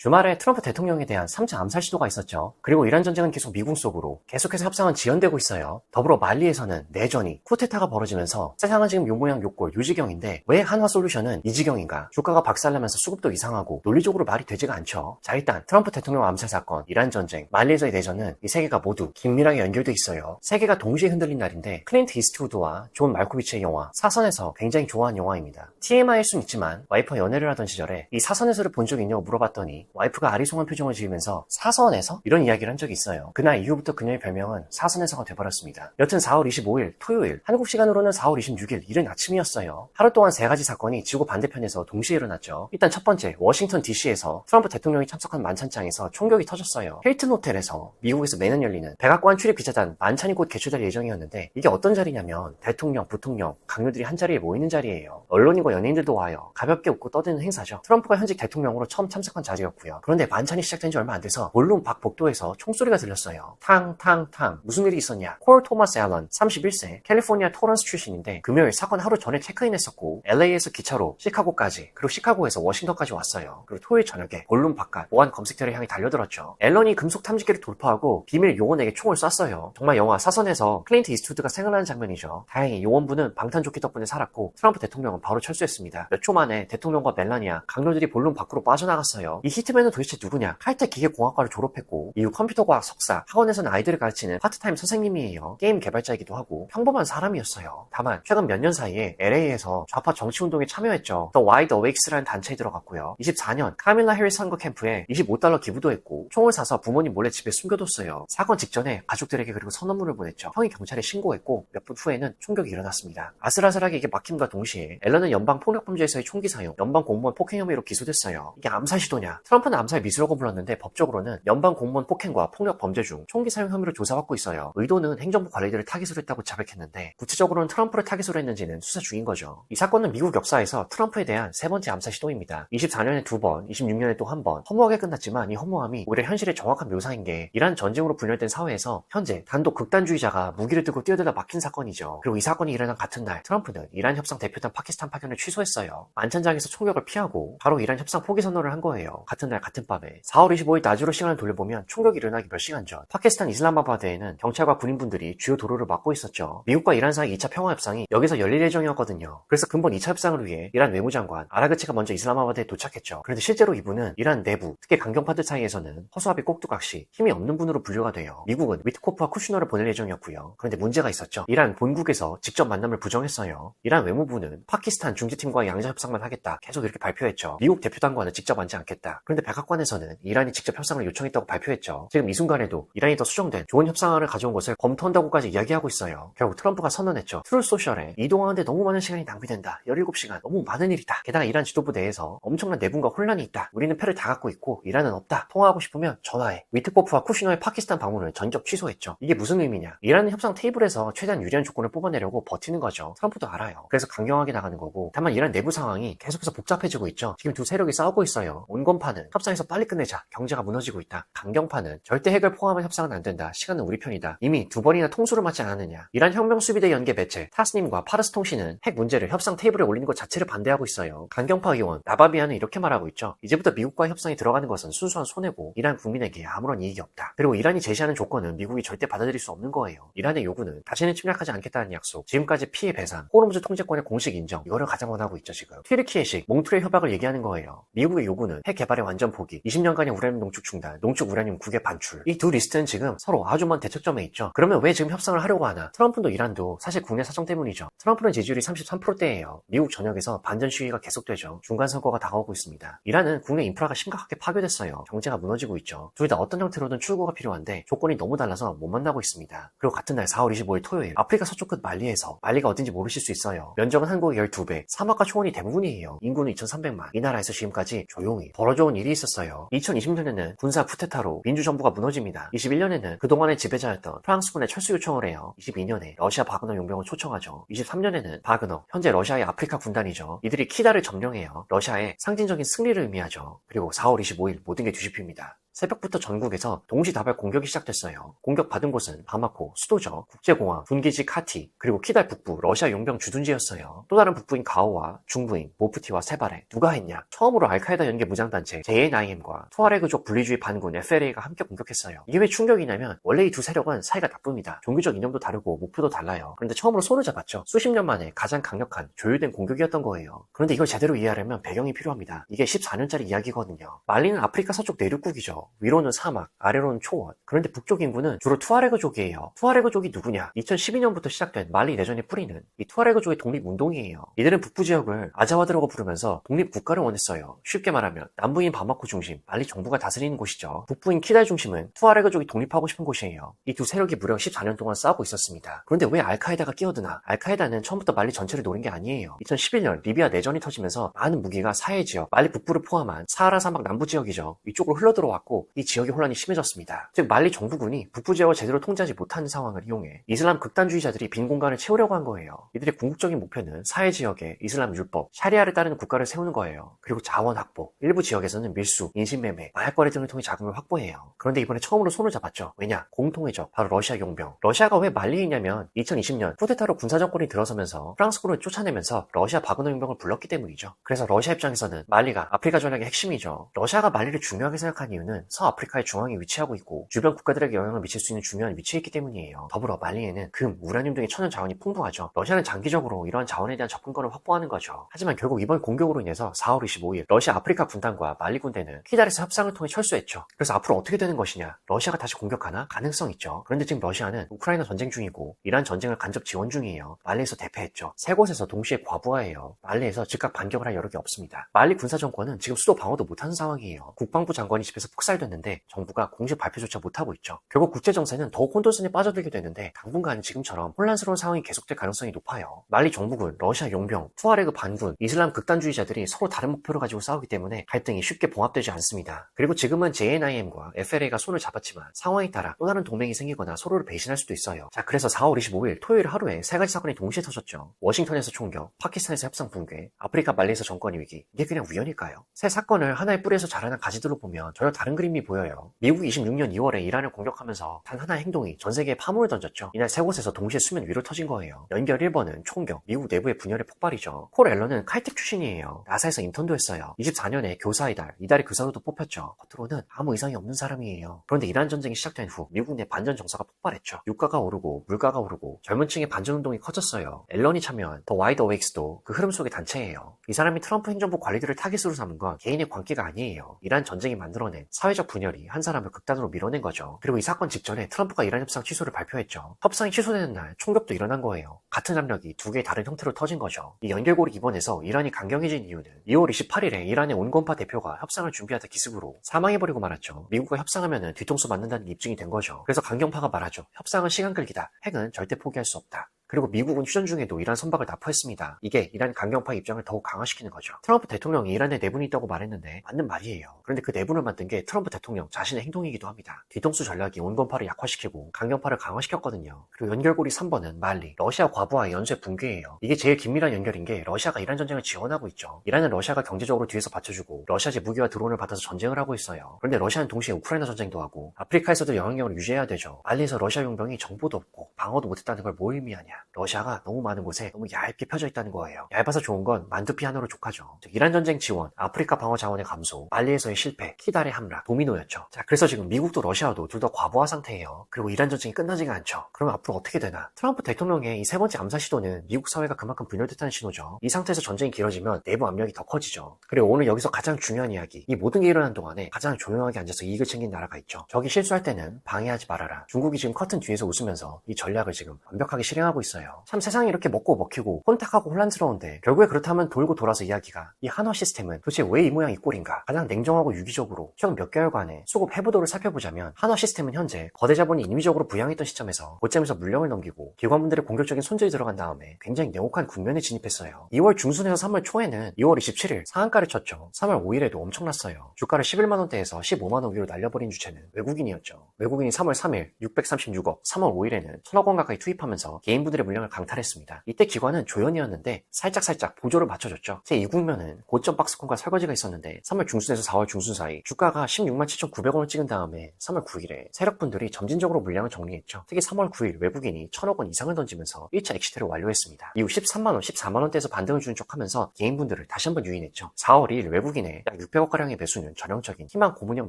주말에 트럼프 대통령에 대한 3차 암살 시도가 있었죠. 그리고 이란 전쟁은 계속 미국 속으로 계속해서 협상은 지연되고 있어요. 더불어 말리에서는 내전이 쿠데타가 벌어지면서 세상은 지금 요모양 요꼴 요지경인데 왜 한화 솔루션은 이 지경인가? 주가가 박살나면서 수급도 이상하고 논리적으로 말이 되지가 않죠. 자, 일단 트럼프 대통령 암살 사건, 이란 전쟁, 말리에서의 내전은 이 세 개가 모두 긴밀하게 연결돼 있어요. 세 개가 동시에 흔들린 날인데 클린트 이스트우드와 존 말코비치의 영화 사선에서 굉장히 좋아하는 영화입니다. TMI일 순 있지만 와이프와 연애를 하던 시절에 이 사선에서를 본 적이 있냐고 물어봤더니 와이프가 아리송한 표정을 지으면서 사선에서? 이런 이야기를 한 적이 있어요. 그날 이후부터 그녀의 별명은 사선에서가 돼버렸습니다. 여튼 4월 25일 토요일, 한국 시간으로는 4월 26일 이른 아침이었어요. 하루 동안 세 가지 사건이 지구 반대편에서 동시에 일어났죠. 일단 첫 번째, 워싱턴 DC에서 트럼프 대통령이 참석한 만찬장에서 총격이 터졌어요. 힐튼 호텔에서 미국에서 매년 열리는 백악관 출입 기자단 만찬이 곧 개최될 예정이었는데 이게 어떤 자리냐면 대통령, 부통령, 강요들이 한 자리에 모이는 자리예요. 언론인과 연예인들도 와요. 가볍게 웃고 떠드는 행사죠. 트럼프가 현직 대통령으로 처음 참석한 자리였고요. 그런데 만찬이 시작된 지 얼마 안 돼서 볼룸 밖 복도에서 총소리가 들렸어요. 탕탕탕. 무슨 일이 있었냐? 콜 토마스 앨런 31세 캘리포니아 토런스 출신인데 금요일 사건 하루 전에 체크인했었고 LA에서 기차로 시카고까지 그리고 시카고에서 워싱턴까지 왔어요. 그리고 토요일 저녁에 볼룸 바깥 보안 검색대를 향해 달려들었죠. 앨런이 금속 탐지기를 돌파하고 비밀 요원에게 총을 쐈어요. 정말 영화 사선에서 클린트 이스트우드가 생각나는 장면이죠. 다행히 요원분은 방탄조끼 덕분에 살았고 트럼프 대통령은 바로 철수했습니다. 몇 초 만에 대통령과 멜라니아, 강요들이 볼룸 밖으로 빠져나갔어요. 이 히트맨은 도대체 누구냐? 칼텍 기계공학과를 졸업했고 이후 컴퓨터과학 석사, 학원에서는 아이들을 가르치는 파트타임 선생님이에요. 게임 개발자이기도 하고 평범한 사람이었어요. 다만 최근 몇 년 사이에 LA에서 좌파 정치운동에 참여했죠. The Wide Awakes라는 단체에 들어갔고요. 24년 카밀라 해리스 선거 캠프에 $25 기부도 했고 총을 사서 부모님 몰래 집에 숨겨뒀어요. 사건 직전에 가족들에게 그리고 선언문을 보냈죠. 형이 경찰에 신고했고 몇 분 후에는 총격이 일어났습니다. 아슬아슬하게 이게 막힘과 동시에 앨런은 연방폭력범죄에서의 총기 사용, 연방공무원 폭행 혐의로 기소됐어요. 이게 암살 시도냐? 트럼프는 암살 미수라고 불렀는데 법적으로는 연방공무원 폭행과 폭력범죄 중 총기 사용 혐의로 조사받고 있어요. 의도는 행정부 관리들을 타깃으로 했다고 자백했는데 구체적으로는 트럼프를 타깃으로 했는지는 수사 중인 거죠. 이 사건은 미국 역사에서 트럼프에 대한 세 번째 암살 시도입니다. 24년에 2번, 26년에 또 한 번. 허무하게 끝났지만 이 허무함이 오히려 현실의 정확한 묘사인 게 이란 전쟁으로 분열된 사회에서 현재 단독 극단주의자가 무기를 들고 뛰어들다 막힌 사건이죠. 그리고 이 사건이 일어난 같은 날 트럼프는 이란 협상 대표단 파키스탄 파견을 취소했어요. 만찬장에서 총격을 피하고 바로 이란 협상 포기 선언을 한 거예요. 같은 날 같은 밤에 4월 25일 낮으로 시간을 돌려보면 총격이 일어나기 몇 시간 전 파키스탄 이슬람마바드에는 경찰과 군인분들이 주요 도로를 막고 있었죠. 미국과 이란 사이 2차 평화협상이 여기서 열릴 예정이었거든요. 그래서 근본 2차 협상을 위해 이란 외무장관 아라그치가 먼저 이슬람마바드에 도착했죠. 그런데 실제로 이분은 이란 내부, 특히 강경파들 사이에서는 허수아비 꼭두각시 힘이 없는 분으로 분류가 돼요. 미국은 위트코프와 쿠슈너를 보낼 예정이었고요. 그런데 문제가 있었죠. 이란 본국에서 직접 만남을 부정했어요. 이란 외무부는 파키스탄 중재팀과 양자협상만 하겠다 계속 이렇게 발표했죠. 미국 대표단과는 직접 앉지 않겠다. 그런데 백악관에서는 이란이 직접 협상을 요청했다고 발표했죠. 지금 이 순간에도 이란이 더 수정된 좋은 협상안을 가져온 것을 검토한다고까지 이야기하고 있어요. 결국 트럼프가 선언했죠. 트루 소셜에 이동하는데 너무 많은 시간이 낭비된다. 17시간 너무 많은 일이다. 게다가 이란 지도부 내에서 엄청난 내분과 혼란이 있다. 우리는 패를 다 갖고 있고 이란은 없다. 통화하고 싶으면 전화해. 위트코프와 쿠시너의 파키스탄 방문을 전격 취소했죠. 이게 무슨 의미냐? 이란은 협상 테이블에서 최대한 유리한 조건을 뽑아내려고 버티는 거죠. 트럼프도 알아요. 그래서 강경하게 나가는 거고 다만 이란 내부 상황이 계속해서 복잡해지고 있죠. 지금 두 세력이 싸우고 있어요. 온건파는 협상에서 빨리 끝내자. 경제가 무너지고 있다. 강경파는 절대 핵을 포함한 협상은 안 된다. 시간은 우리 편이다. 이미 두 번이나 통수를 맞지 않았느냐. 이란 혁명수비대 연계 매체 타스님과 파르스 통신은 핵 문제를 협상 테이블에 올리는 것 자체를 반대하고 있어요. 강경파 의원 라바비아는 이렇게 말하고 있죠. 이제부터 미국과 협상에 들어가는 것은 순수한 손해고 이란 국민에게 아무런 이익이 없다. 그리고 이란이 제시하는 조건은 미국이 절대 받아들일 수 없는 거예요. 이란의 요구는 다시는 침략하지 않겠다는 약속, 지금까지 피해 배상, 호르무즈 통제권의 공식 인정, 이거를 가장 원하고 있죠. 지금 튀르키예식, 몽트레 협약을 얘기하는 거예요. 미국의 요구는 핵 개발의 완전 포기, 20년간의 우라늄 농축 중단, 농축 우라늄 국외 반출. 이 두 리스트는 지금 서로 아주 먼 대척점에 있죠. 그러면 왜 지금 협상을 하려고 하나? 트럼프도 이란도 사실 국내 사정 때문이죠. 트럼프는 지지율이 33%대예요. 미국 전역에서 반전 시위가 계속되죠. 중간 선거가 다가오고 있습니다. 이란은 국내 인프라가 심각하게 파괴됐어요. 경제가 무너지고 있죠. 둘 다 어떤 형태로든 출구가 필요한데 조건이 너무 달라서 못 만나고 있습니다. 그리고 같은 날 4월 25일 토요일 아프리카 서쪽 끝 말리에서 말리가 어딘지 모르실 수 있어요. 면적은 한국의 12배, 사막과 초원이 대부분이에요. 인구는 2,300만. 이 나라에서 지금까지 조용히 벌어져온 일이 있었어요. 2020년에는 군사 쿠데타로 민주정부가 무너집니다. 21년에는 그동안의 지배자였던 프랑스군의 철수 요청을 해요. 22년에 러시아 바그너 용병을 초청하죠. 23년에는 바그너, 현재 러시아의 아프리카 군단이죠. 이들이 키다를 점령해요. 러시아의 상징적인 승리를 의미하죠. 그리고 4월 25일 모든 게 뒤집힙니다. 새벽부터 전국에서 동시다발 공격이 시작됐어요. 공격받은 곳은 바마코, 수도죠. 국제공항, 군기지 카티, 그리고 키달 북부 러시아 용병 주둔지였어요. 또 다른 북부인 가오와 중부인 모프티와 세바레. 누가 했냐? 처음으로 알카에다 연계 무장단체 JNIM과 투아레그족 분리주의 반군 FLA가 함께 공격했어요. 이게 왜 충격이냐면 원래 이 두 세력은 사이가 나쁩니다. 종교적 이념도 다르고 목표도 달라요. 그런데 처음으로 손을 잡았죠. 수십 년 만에 가장 강력한 조율된 공격이었던 거예요. 그런데 이걸 제대로 이해하려면 배경이 필요합니다. 이게 14년짜리 이야기거든요. 말리는 아프리카 서쪽 내륙국이죠. 위로는 사막, 아래로는 초원. 그런데 북쪽 인구는 주로 투아레그족이에요. 투아레그족이 누구냐? 2012년부터 시작된 말리 내전의 뿌리는 이 투아레그족의 독립운동이에요. 이들은 북부 지역을 아자와드라고 부르면서 독립국가를 원했어요. 쉽게 말하면 남부인 바마코 중심, 말리 정부가 다스리는 곳이죠. 북부인 키달 중심은 투아레그족이 독립하고 싶은 곳이에요. 이 두 세력이 무려 14년 동안 싸우고 있었습니다. 그런데 왜 알카에다가 끼어드나? 알카에다는 처음부터 말리 전체를 노린 게 아니에요. 2011년 리비아 내전이 터지면서 많은 무기가 사해 지역, 말리 북부를 포함한 사하라 사막 남부 지역이죠. 이쪽으로 흘러들어왔고 이 지역의 혼란이 심해졌습니다. 즉 말리 정부군이 북부 지역을 제대로 통제하지 못하는 상황을 이용해 이슬람 극단주의자들이 빈 공간을 채우려고 한 거예요. 이들의 궁극적인 목표는 사해 지역에 이슬람 율법, 샤리아를 따르는 국가를 세우는 거예요. 그리고 자원 확보, 일부 지역에서는 밀수, 인신매매, 마약거래 등을 통해 자금을 확보해요. 그런데 이번에 처음으로 손을 잡았죠. 왜냐? 공통의 적, 바로 러시아 용병. 러시아가 왜 말리에 있냐면 2020년 쿠데타로 군사정권이 들어서면서 프랑스군을 쫓아내면서 러시아 바그너 용병을 불렀기 때문이죠. 그래서 러시아 입장에서는 말리가 아프리카 전략의 핵심이죠. 러시아가 말리를 중요하게 생각한 이유는 서아프리카의 중앙에 위치하고 있고 주변 국가들에게 영향을 미칠 수 있는 중요한 위치에 있기 때문이에요. 더불어 말리에는 금, 우라늄 등의 천연 자원이 풍부하죠. 러시아는 장기적으로 이러한 자원에 대한 접근권을 확보하는 거죠. 하지만 결국 이번 공격으로 인해서 4월 25일 러시아 아프리카 군단과 말리 군대는 키달에서 협상을 통해 철수했죠. 그래서 앞으로 어떻게 되는 것이냐? 러시아가 다시 공격하나? 가능성 있죠. 그런데 지금 러시아는 우크라이나 전쟁 중이고 이란 전쟁을 간접 지원 중이에요. 말리에서 대패했죠. 세 곳에서 동시에 과부하예요. 말리에서 즉각 반격을 할 여력이 없습니다. 말리 군사정권은 지금 수도 방어도 못하는 상황이에요. 국방부 장관이 집에서 폭살됐는데 정부가 공식 발표조차 못하고 있죠. 결국 국제정세는 더욱 혼돈선에 빠져들게 되는데 당분간은 지금처럼 혼란스러운 상황이 계속될 가능성이 높아요. 말리 정부군, 러시아 용병, 투아레그 반군, 이슬람 극단주의자들이 서로 다른 목표를 가지고 싸우기 때문에 갈등이 쉽게 봉합되지 않습니다. 그리고 지금은 JNIM과 FLA가 손을 잡았지만 상황에 따라 또 다른 동맹이 생기거나 서로를 배신할 수도 있어요. 자, 그래서 4월 25일 토요일 하루에 세 가지 사건이 동시에 터졌죠. 워싱턴에서 총격, 파키스탄에서 협상 붕괴, 아프리카 말리에서 정권 위기. 이게 그냥 우연일까요? 세 사건을 하나의 뿌리에서 자라난 가지들로 보면 전혀 다른 그림이 보여요. 미국이 26년 2월에 이란을 공격하면서 단 하나의 행동이 전 세계에 파문을 던졌죠. 이날 세 곳에서 동시에 수면 위로 터진 거예요. 연결 1번은 총격, 미국 내부의 분열의 폭발이죠. 폴 앨런은 칼텍 출신이에요. 나사에서 인턴도 했어요. 24년에 교사의 달, 이달의 교사로도 뽑혔죠. 겉으로는 아무 이상이 없는 사람이에요. 그런데 이란 전쟁이 시작된 후 미국 내 반전 정서가 폭발했죠. 유가가 오르고 물가가 오르고 젊은 층의 반전 운동이 커졌어요. 앨런이 참여한 더 와이드 어웨이크스도 그 흐름 속의 단체예요. 이 사람이 트럼프 행정부 관리들을 타깃으로 삼은 건 개인의 관계가 아니에요. 이란 전쟁이 만들어낸 사회적 분열이 한 사람을 극단으로 밀어낸 거죠. 그리고 이 사건 직전에 트럼프가 이란 협상 취소를 발표했죠. 협상이 취소되는 날 총격도 일어난 거예요. 같은 압력이 두 개의 다른 형태로 터진 거죠. 이 연결고리 이번에서 이란이 강경해진 이유는 2월 28일에 이란의 온건파 대표가 협상을 준비하다 기습으로 사망해버리고 말았죠. 미국과 협상하면 뒤통수 맞는다는 게 입증이 된 거죠. 그래서 강경파가 말하죠. 협상은 시간 끌기다. 핵은 절대 포기할 수 없다. 그리고 미국은 휴전 중에도 이란 선박을 납포했습니다. 이게 이란 강경파 입장을 더욱 강화시키는 거죠. 트럼프 대통령이 이란에 내분이 있다고 말했는데 맞는 말이에요. 그런데 그 내분을 만든 게 트럼프 대통령 자신의 행동이기도 합니다. 뒤통수 전략이 온건파를 약화시키고 강경파를 강화시켰거든요. 그리고 연결고리 3번은 말리, 러시아 과부하의 연쇄 붕괴예요. 이게 제일 긴밀한 연결인 게 러시아가 이란 전쟁을 지원하고 있죠. 이란은 러시아가 경제적으로 뒤에서 받쳐주고 러시아제 무기와 드론을 받아서 전쟁을 하고 있어요. 그런데 러시아는 동시에 우크라이나 전쟁도 하고 아프리카에서도 영향력을 유지해야 되죠. 말리에서 러시아 용병이 정보도 없고 방어도 못했다는 걸 뭘 의미하냐. 러시아가 너무 많은 곳에 너무 얇게 펴져 있다는 거예요. 얇아서 좋은 건 만두피 하나로 족하죠. 즉 이란 전쟁 지원, 아프리카 방어 자원의 감소, 말리에서의 실패, 키달의 함락, 도미노였죠. 자, 그래서 지금 미국도 러시아도 둘 다 과부하 상태예요. 그리고 이란 전쟁이 끝나지가 않죠. 그럼 앞으로 어떻게 되나? 트럼프 대통령의 이 세 번째 암살 시도는 미국 사회가 그만큼 분열됐다는 신호죠. 이 상태에서 전쟁이 길어지면 내부 압력이 더 커지죠. 그리고 오늘 여기서 가장 중요한 이야기, 이 모든 게 일어난 동안에 가장 조용하게 앉아서 이익을 챙긴 나라가 있죠. 적이 실수할 때는 방해하지 말아라. 중국이 지금 커튼 뒤에서 웃으면서 이 전략을 지금 완벽하게 실행하고 있어요. 참 세상이 이렇게 먹고 먹히고 혼탁하고 혼란스러운데 결국에 그렇다면 돌고 돌아서 이야기가 이 한화 시스템은 도대체 왜 이 모양 이 꼴인가? 가장 냉정하고 유기적으로 최근 몇 개월간의 수급 해부도를 살펴보자면 한화 시스템은 현재 거대 자본이 인위적으로 부양했던 시점에서 고점에서 물량을 넘기고 기관분들의 공격적인 손질이 들어간 다음에 굉장히 냉혹한 국면에 진입했어요. 2월 중순에서 3월 초에는 2월 27일 상한가를 쳤죠. 3월 5일에도 엄청났어요. 주가를 11만원대에서 15만원 위로 날려버린 주체는 외국인이었죠. 외국인이 3월 3일 636억, 3월 5일에는 1000억 원 가까이 투입하면서 개인분들의 기관들의 물량을 강탈했습니다. 이때 기관은 조연이었는데 살짝 보조를 맞춰줬죠. 제2국면은 고점 박스콘과 설거지가 있었는데 3월 중순에서 4월 중순 사이 주가가 16만 7,900원을 찍은 다음에 3월 9일에 세력분들이 점진적으로 물량을 정리했죠. 특히 3월 9일 외국인이 1,000억 원 이상을 던지면서 1차 엑시트를 완료했습니다. 이후 13만 원, 14만 원대에서 반등을 주는 척하면서 개인분들을 다시 한번 유인했죠. 4월 2일 외국인의 약 600억가량의 매수는 전형적인 희망 고문형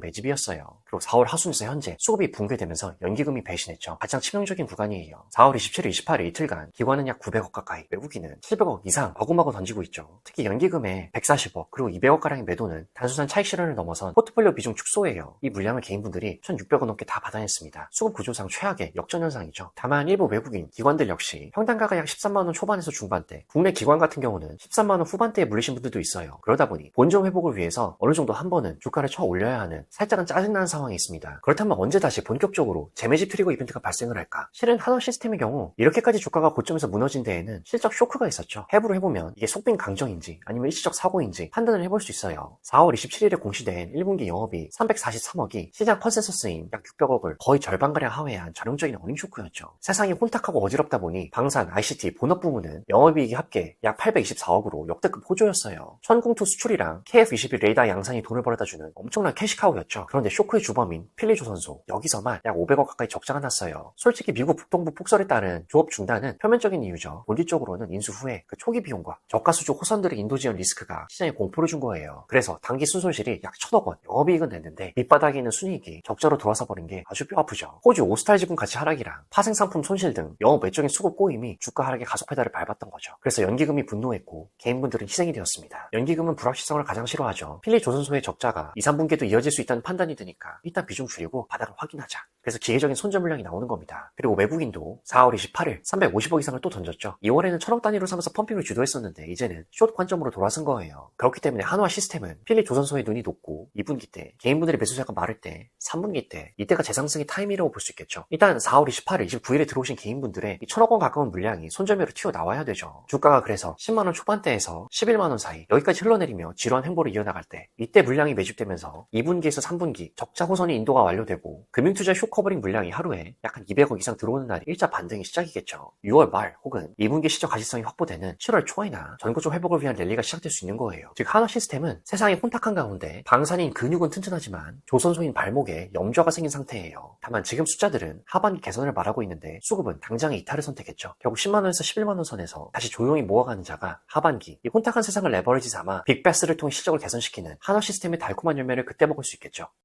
매집이었어요. 그리고 4월 하순에서 현재 수급이 붕괴되면서 연기금이 배신했죠. 가장 치명적인 구간이에요. 4월 27일, 28일 이틀간 기관은 약 900억 가까이, 외국인은 700억 이상 마구마구 던지고 있죠. 특히 연기금의 140억 그리고 200억가량의 매도는 단순한 차익 실현을 넘어선 포트폴리오 비중 축소예요. 이 물량을 개인분들이 1,600억 넘게 다 받아냈습니다. 수급 구조상 최악의 역전현상이죠. 다만 일부 외국인 기관들 역시 평단가가 약 13만 원 초반에서 중반대, 국내 기관 같은 경우는 13만 원 후반대에 물리신 분들도 있어요. 그러다 보니 본점 회복을 위해서 어느 정도 한 번은 주가를 쳐 올려야 하는 살짝은 짜증나는 상황이 있습니다. 그렇다면 언제 다시 본격적으로 재매집 트리거 이벤트가 발생을 할까? 실은 한원 시스템의 경우 이렇게까지 주가가 고점에서 무너진 데에는 실적 쇼크가 있었죠. 해부를 해보면 이게 속빈 강정인지 아니면 일시적 사고인지 판단을 해볼 수 있어요. 4월 27일에 공시된 1분기 영업이 343억이 시장 컨센서스인 약 600억을 거의 절반가량 하회한 전형적인 어닝 쇼크였죠. 세상이 혼탁하고 어지럽다 보니 방산, ICT, 본업 부문은 영업이익이 합계 약 824억으로 역대급 호조였어요. 천궁2 수출이랑 KF21 레이더 양산이 돈을 벌어다주는 엄청난 캐시카우였죠. 그런데 쇼크의 주범인 필리조선소, 여기서만 약 500억 가까이 적자가 났어요. 솔직히 미국 북동부 폭설에 따른 조업 중단은 표면적인 이유죠. 본질적으로는 인수 후에 그 초기 비용과 저가 수주 호선들의 인도 지원 리스크가 시장에 공포를 준 거예요. 그래서 단기 순손실이 약 1,000억 원, 영업이익은 냈는데 밑바닥에 있는 순이익이 적자로 돌아서 버린 게 아주 뼈아프죠. 호주 오스탈 지분 가치 하락이랑 파생상품 손실 등 영업 외적인 수급 꼬임이 주가 하락의 가속 페달을 밟았던 거죠. 그래서 연기금이 분노했고 개인분들은 희생이 되었습니다. 연기금은 불확실성을 가장 싫어하죠. 필리조선소의 적자가 2, 3분기에도 이어질 수 있다는 판단이 드니까 일단 비중 줄이고 바닥을 확인하자. 그래서 기계적인 손절 물량이 나오는 겁니다. 그리고 외국인도 4월 28일 350억 이상을 또 던졌죠. 2월에는 1,000억 단위로 사면서 펌핑을 주도했었는데 이제는 숏 관점으로 돌아선 거예요. 그렇기 때문에 한화 시스템은 필리조선소의 눈이 높고 2분기 때 개인분들의 매수세가 마를 때 3분기 때 이때가 재상승의 타임이라고 볼 수 있겠죠. 일단 4월 28일, 29일에 들어오신 개인분들의 1,000억 원 가까운 물량이 손절매로 튀어나와야 되죠. 주가가 그래서 10만 원 초반대에서 11만 원 사이 여기까지 흘러내리며 지루한 횡보를 이어나갈 때 이때 물량이 매집되면서 2분기에서 3분기 적자 호선이 인도가 완료되고 금융투자 쇼 커버링 물량이 하루에 약 한 200억 이상 들어오는 날이 1차 반등이 시작이겠죠. 6월 말 혹은 2분기 시적 가시성이 확보되는 7월 초에나 전고적 회복을 위한 랠리가 시작될 수 있는 거예요. 즉 한화 시스템은 세상이 혼탁한 가운데 방산인 근육은 튼튼하지만 조선소인 발목에 염좌가 생긴 상태예요. 다만 지금 숫자들은 하반기 개선을 말하고 있는데 수급은 당장의 이탈을 선택했죠. 결국 10만원에서 11만원 선에서 다시 조용히 모아가는 자가 하반기 이 혼탁한 세상을 레버리지 삼아 빅베스를 통해 실적을 개선시키는 한화 시스템의 달콤한 열매를 그때 먹을 수 있겠죠.